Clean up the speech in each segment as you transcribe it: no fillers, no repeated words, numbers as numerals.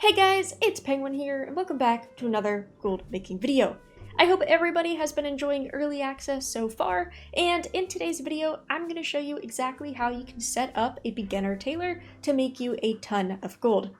Hey guys, it's Penguin here, and welcome back to another gold making video. I hope everybody has been enjoying early access so far, and in today's video, I'm going to show you exactly how you can set up a beginner tailor to make you a ton of gold.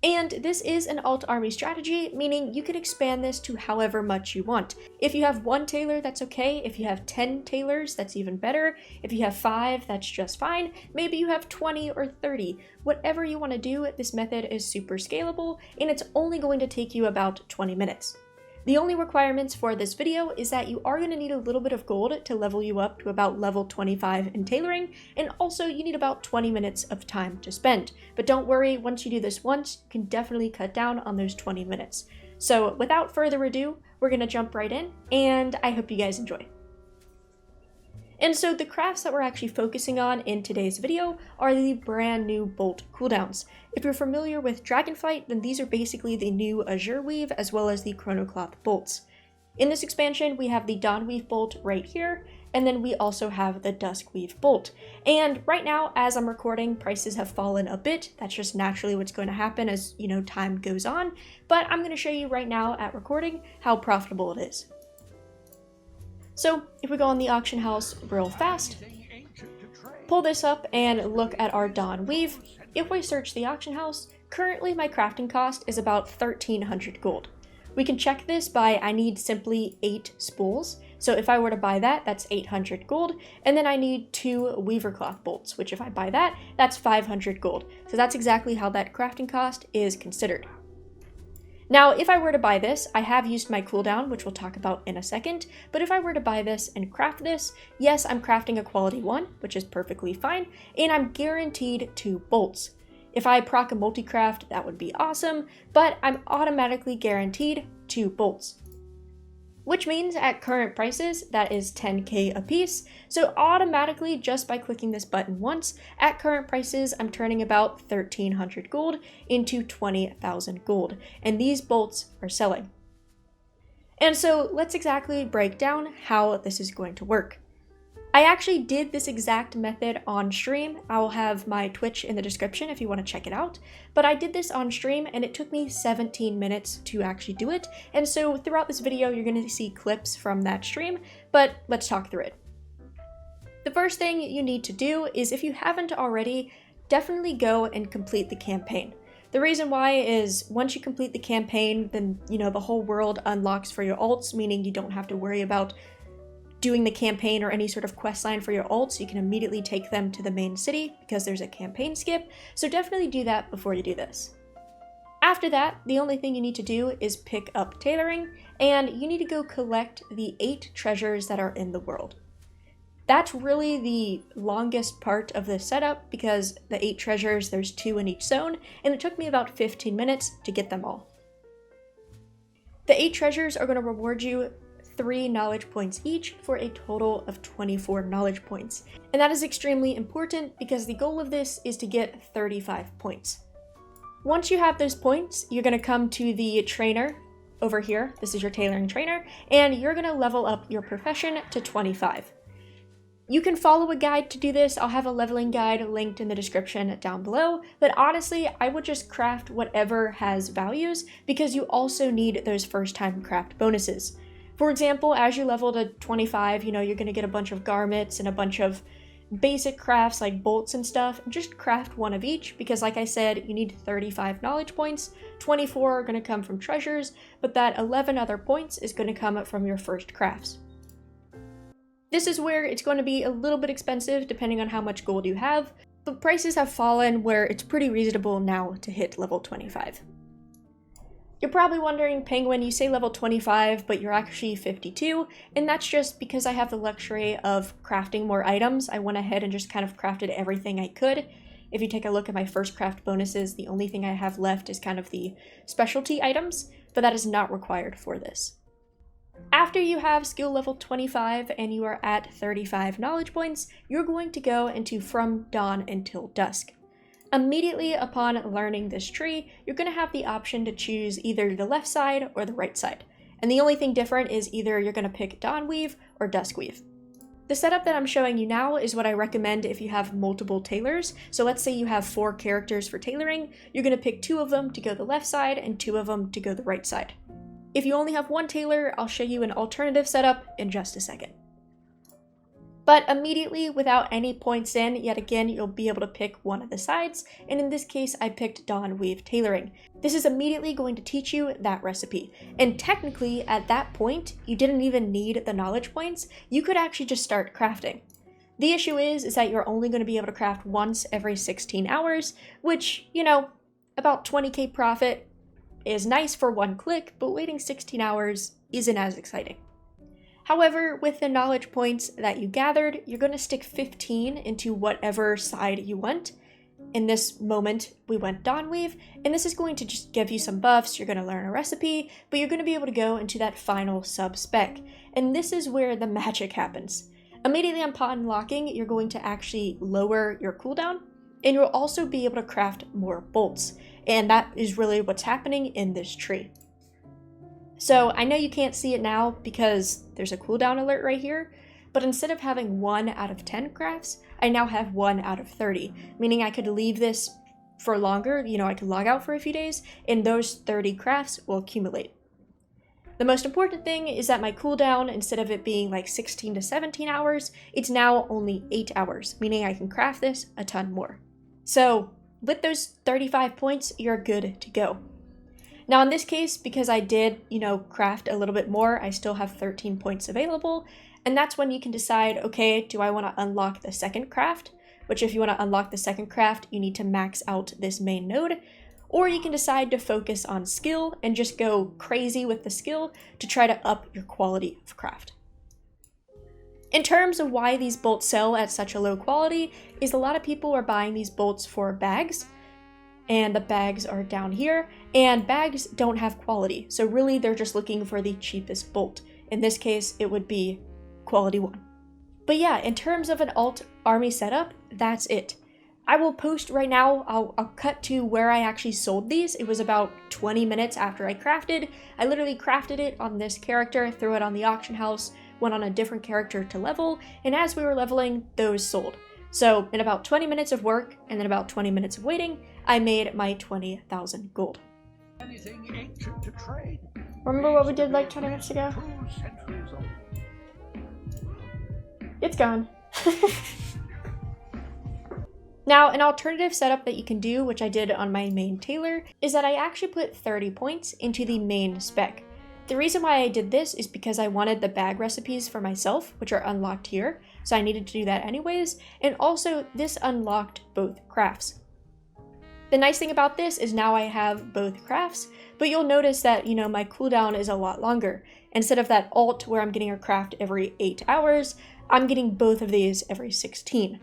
And this is an alt army strategy, meaning you can expand this to however much you want. If you have one tailor, that's okay. If you have 10 tailors, that's even better. If you have 5, that's just fine. Maybe you have 20 or 30. Whatever you want to do, this method is super scalable, and it's only going to take you about 20 minutes. The only requirements for this video is that you are going to need a little bit of gold to level you up to about level 25 in tailoring, and also you need about 20 minutes of time to spend. But don't worry, once you do this once, you can definitely cut down on those 20 minutes. So without further ado, we're going to jump right in, and I hope you guys enjoy. And so the crafts that we're actually focusing on in today's video are the brand new bolt cooldowns. If you're familiar with Dragonflight, then these are basically the new Azure Weave as well as the Chronocloth bolts. In this expansion, we have the Dawnweave bolt right here, and then we also have the Duskweave bolt. And right now, as I'm recording, prices have fallen a bit. That's just naturally what's going to happen as, time goes on. But I'm going to show you right now at recording how profitable it is. So if we go on the auction house real fast, pull this up and look at our Dawnweave. If we search the auction house, currently my crafting cost is about 1,300 gold. We can check this by I need simply 8 spools. So if I were to buy that, that's 800 gold. And then I need 2 weaver cloth bolts, which if I buy that, that's 500 gold. So that's exactly how that crafting cost is considered. Now, if I were to buy this, I have used my cooldown, which we'll talk about in a second, but if I were to buy this and craft this, yes, I'm crafting a quality 1, which is perfectly fine, and I'm guaranteed 2 bolts. If I proc a multi-craft, that would be awesome, but I'm automatically guaranteed 2 bolts. Which means at current prices, that is 10k a piece, so automatically just by clicking this button once, at current prices I'm turning about 1,300 gold into 20,000 gold, and these bolts are selling. And so let's exactly break down how this is going to work. I actually did this exact method on stream. I will have my Twitch in the description if you want to check it out. But I did this on stream and it took me 17 minutes to actually do it. And so throughout this video, you're going to see clips from that stream, but let's talk through it. The first thing you need to do is, if you haven't already, definitely go and complete the campaign. The reason why is once you complete the campaign, then the whole world unlocks for your alts, meaning you don't have to worry about doing the campaign or any sort of quest line for your alts. You can immediately take them to the main city because there's a campaign skip, so definitely do that before you do this. After that, the only thing you need to do is pick up tailoring, and you need to go collect the 8 treasures that are in the world. That's really the longest part of this setup because the 8 treasures, there's 2 in each zone, and it took me about 15 minutes to get them all. The 8 treasures are going to reward you 3 knowledge points each for a total of 24 knowledge points. And that is extremely important because the goal of this is to get 35 points. Once you have those points, you're going to come to the trainer over here. This is your tailoring trainer, and you're going to level up your profession to 25. You can follow a guide to do this. I'll have a leveling guide linked in the description down below, but honestly, I would just craft whatever has values because you also need those first time craft bonuses. For example, as you level to 25, you're going to get a bunch of garments and a bunch of basic crafts like bolts and stuff. Just craft one of each because, like I said, you need 35 knowledge points. 24 are going to come from treasures, but that 11 other points is going to come from your first crafts. This is where it's going to be a little bit expensive depending on how much gold you have, but prices have fallen where it's pretty reasonable now to hit level 25. You're probably wondering, Penguin, you say level 25, but you're actually 52, and that's just because I have the luxury of crafting more items. I went ahead and just kind of crafted everything I could. If you take a look at my first craft bonuses, the only thing I have left is kind of the specialty items, but that is not required for this. After you have skill level 25 and you are at 35 knowledge points, you're going to go into From Dawn Until Dusk. Immediately upon learning this tree, you're going to have the option to choose either the left side or the right side. And the only thing different is either you're going to pick Dawnweave or Duskweave. The setup that I'm showing you now is what I recommend if you have multiple tailors. So let's say you have 4 characters for tailoring, you're going to pick 2 of them to go the left side and 2 of them to go the right side. If you only have 1 tailor, I'll show you an alternative setup in just a second. But immediately, without any points in, yet again, you'll be able to pick one of the sides, and in this case, I picked Dawnweave Tailoring. This is immediately going to teach you that recipe, and technically, at that point, you didn't even need the knowledge points. You could actually just start crafting. The issue is that you're only going to be able to craft once every 16 hours, which, you know, about 20k profit is nice for 1 click, but waiting 16 hours isn't as exciting. However, with the knowledge points that you gathered, you're going to stick 15 into whatever side you want. In this moment, we went Dawnweave, and this is going to just give you some buffs. You're going to learn a recipe, but you're going to be able to go into that final sub-spec. And this is where the magic happens. Immediately upon unlocking, you're going to actually lower your cooldown, and you'll also be able to craft more bolts. And that is really what's happening in this tree. So I know you can't see it now because there's a cooldown alert right here, but instead of having 1 out of 10 crafts, I now have 1 out of 30, meaning I could leave this for longer, you know, I could log out for a few days, and those 30 crafts will accumulate. The most important thing is that my cooldown, instead of it being like 16 to 17 hours, it's now only 8 hours, meaning I can craft this a ton more. So with those 35 points, you're good to go. Now in this case, because I did, you know, craft a little bit more, I still have 13 points available, and that's when you can decide, okay, do I want to unlock the second craft? Which if you want to unlock the second craft, you need to max out this main node, or you can decide to focus on skill and just go crazy with the skill to try to up your quality of craft. In terms of why these bolts sell at such a low quality, is a lot of people are buying these bolts for bags, and the bags are down here, and bags don't have quality, so really they're just looking for the cheapest bolt. In this case, it would be quality 1. But yeah, in terms of an alt army setup, that's it. I will post right now, I'll cut to where I actually sold these. It was about 20 minutes after I crafted. I literally crafted it on this character, threw it on the auction house, went on a different character to level, and as we were leveling, those sold. So in about 20 minutes of work, and then about 20 minutes of waiting, I made my 20,000 gold. Anything ancient to trade. Remember what we did like 20 minutes ago? It's gone. Now, an alternative setup that you can do, which I did on my main tailor, is that I actually put 30 points into the main spec. The reason why I did this is because I wanted the bag recipes for myself, which are unlocked here, so I needed to do that anyways, and also this unlocked both crafts. The nice thing about this is now I have both crafts, but you'll notice that, you know, my cooldown is a lot longer. Instead of that alt where I'm getting a craft every 8 hours, I'm getting both of these every 16.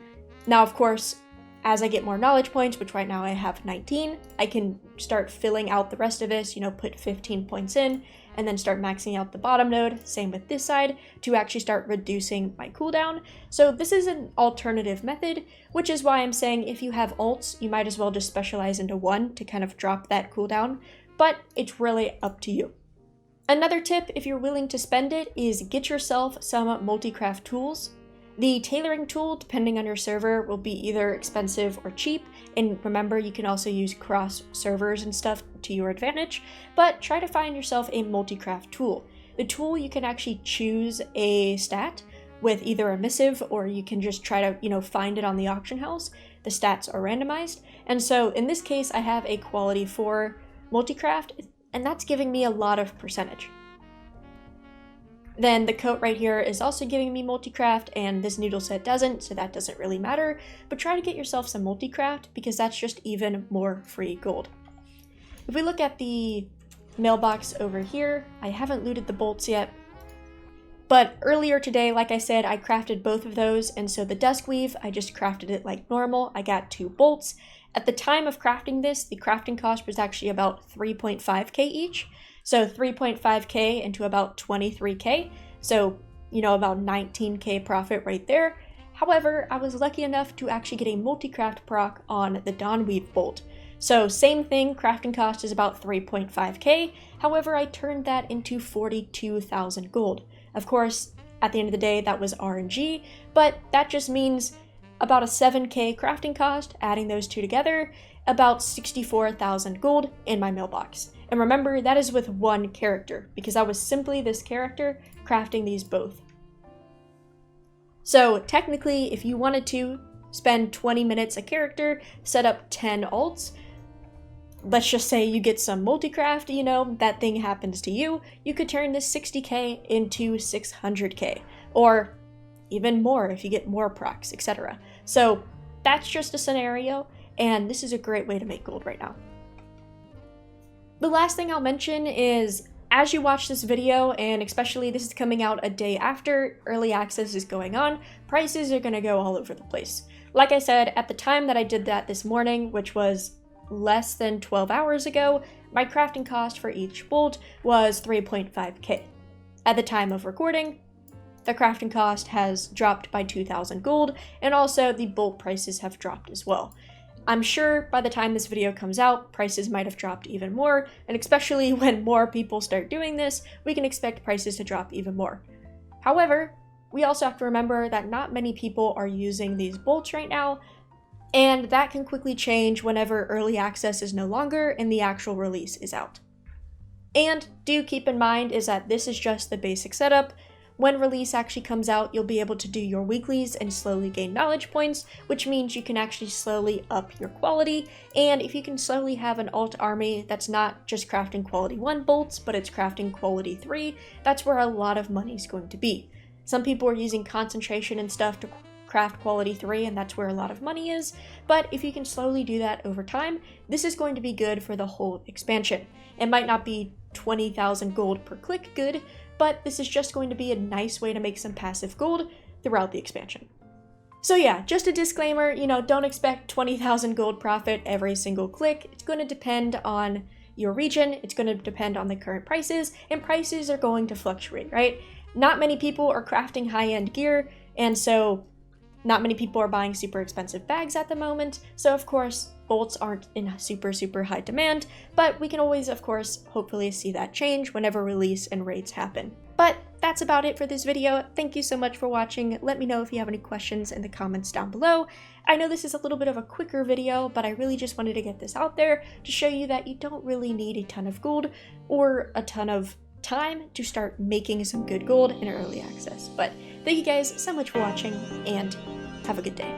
Now, of course, as I get more knowledge points, which right now I have 19, I can start filling out the rest of this, you know, put 15 points in, and then start maxing out the bottom node, same with this side, to actually start reducing my cooldown. So this is an alternative method, which is why I'm saying if you have alts, you might as well just specialize into one to kind of drop that cooldown, but it's really up to you. Another tip, if you're willing to spend it, is get yourself some multi-craft tools. The tailoring tool, depending on your server, will be either expensive or cheap, and remember you can also use cross servers and stuff to your advantage, but try to find yourself a multi-craft tool. The tool, you can actually choose a stat with either a missive, or you can just try to, you know, find it on the auction house. The stats are randomized, and so in this case I have a quality 4 multi-craft, and that's giving me a lot of percentage. Then the coat right here is also giving me multi-craft, and this noodle set doesn't, so that doesn't really matter, but try to get yourself some multi-craft because that's just even more free gold. If we look at the mailbox over here, I haven't looted the bolts yet, but earlier today, like I said, I crafted both of those, and so the Duskweave, I just crafted it like normal. I got 2 bolts. At the time of crafting this, the crafting cost was actually about 3.5k each. So 3.5k into about 23k, so, you know, about 19k profit right there. However, I was lucky enough to actually get a multi-craft proc on the Dawnweave Bolt. So same thing, crafting cost is about 3.5k, however I turned that into 42,000 gold. Of course, At the end of the day, that was RNG, but that just means about a 7k crafting cost, adding those two together, about 64,000 gold in my mailbox. And remember, that is with one character, because I was simply this character crafting these both. So technically, if you wanted to spend 20 minutes a character, set up 10 alts, let's just say you get some multi-craft, you know, that thing happens to you, you could turn this 60k into 600k, or even more if you get more procs, etc. So that's just a scenario, and this is a great way to make gold right now. The last thing I'll mention is, as you watch this video, and especially this is coming out a day after early access is going on, prices are going to go all over the place. Like I said, at the time that I did that this morning, which was less than 12 hours ago, my crafting cost for each bolt was 3.5k. At the time of recording, the crafting cost has dropped by 2,000 gold, and also the bolt prices have dropped as well. I'm sure by the time this video comes out, prices might have dropped even more, and especially when more people start doing this, we can expect prices to drop even more. However, we also have to remember that not many people are using these bolts right now, and that can quickly change whenever early access is no longer and the actual release is out. And do keep in mind is that this is just the basic setup. When release actually comes out, you'll be able to do your weeklies and slowly gain knowledge points, which means you can actually slowly up your quality. And if you can slowly have an alt army that's not just crafting quality 1 bolts, but it's crafting quality 3, that's where a lot of money is going to be. Some people are using concentration and stuff to craft quality 3, and that's where a lot of money is, but if you can slowly do that over time, this is going to be good for the whole expansion. It might not be 20,000 gold per click good, but this is just going to be a nice way to make some passive gold throughout the expansion. So yeah, just a disclaimer, you know, don't expect 20,000 gold profit every single click. It's going to depend on your region, it's going to depend on the current prices, and prices are going to fluctuate, right? Not many people are crafting high-end gear, and so not many people are buying super expensive bags at the moment, so of course, bolts aren't in super high demand, but we can always, of course, hopefully see that change whenever release and raids happen. But that's about it for this video. Thank you so much for watching. Let me know if you have any questions in the comments down below. I know this is a little bit of a quicker video, but I really just wanted to get this out there to show you that you don't really need a ton of gold or a ton of time to start making some good gold in early access. But thank you guys so much for watching, and have a good day.